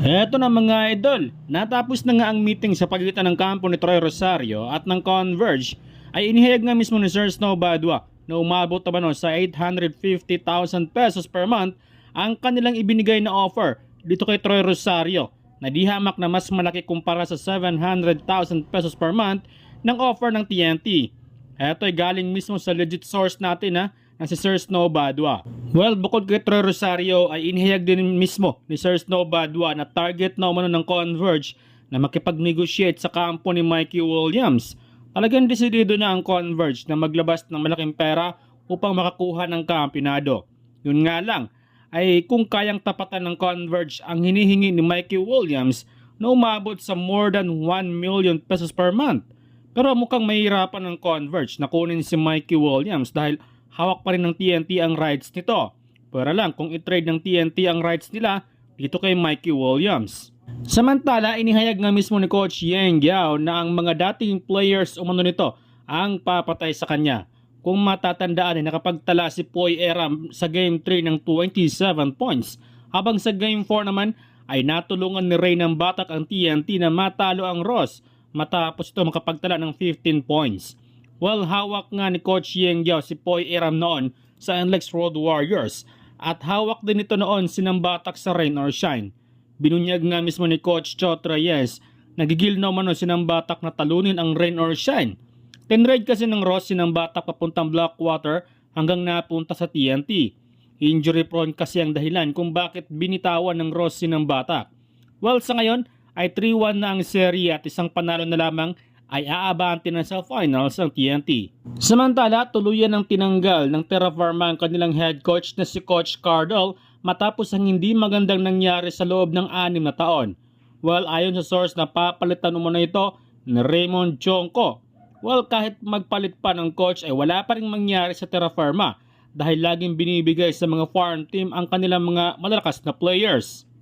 Eto na mga idol, natapos na nga ang meeting sa pagitan ng kampo ni Troy Rosario at ng Converge ay inihayag nga mismo ni Sir Snow Badwa na umabot naman sa 850,000 pesos per month ang kanilang ibinigay na offer dito kay Troy Rosario na di hamak na mas malaki kumpara sa 700,000 pesos per month ng offer ng TNT. Eto ay galing mismo sa legit source natin na si Sir Snow Badwa. Well, bukod kay Troy Rosario ay inihayag din mismo ni Sir Snow Badwa na target na umano ng Converge na makipag-negotiate sa kampo ni Mikey Williams. Talagang desidido na ang Converge na maglabas ng malaking pera upang makakuha ng kampionado. Yun nga lang, ay kung kayang tapatan ng Converge ang hinihingi ni Mikey Williams na umabot sa more than 1 million pesos per month. Pero mukhang mahirapan ng Converge na kunin si Mikey Williams dahil hawak pa rin ng TNT ang rights nito. Pero lang kung i-trade ng TNT ang rights nila dito kay Mikey Williams. Samantala, inihayag nga mismo ni Coach Yeng Guiao na ang mga dating players umano nito ang papatay sa kanya. Kung matatandaan ay nakapagtala si Poy Eram sa Game 3 ng 27 points. Habang sa Game 4 naman ay natulungan ni Ray ng Batak ang TNT na matalo ang Ross matapos ito makapagtala ng 15 points. Well, hawak nga ni Coach Yeng Guiao si Poy Eram noon sa NLEX Road Warriors at hawak din ito noon si Batak sa Rain or Shine. Binunyag nga mismo ni Coach Chot Reyes, nagigil naman si Batak na talunin ang Rain or Shine. Tinrade kasi ng Ross si Batak papuntang Blackwater hanggang napunta sa TNT. Injury prone kasi ang dahilan kung bakit binitawan ng Ross si Batak. Well, sa ngayon ay 3-1 na ang serye at isang panalo na lamang ay aabante na sa finals ang TNT. Samantala, tuluyan ng tinanggal ng Terra Firma ang kanilang head coach na si Coach Cardle matapos ang hindi magandang nangyari sa loob ng 6 na taon. Well, ayon sa source na papalitan umano ito ni Raymond Chonko. Well, kahit magpalit pa ng coach ay wala pa rin mangyari sa Terra Firma dahil laging binibigay sa mga farm team ang kanilang mga malalakas na players.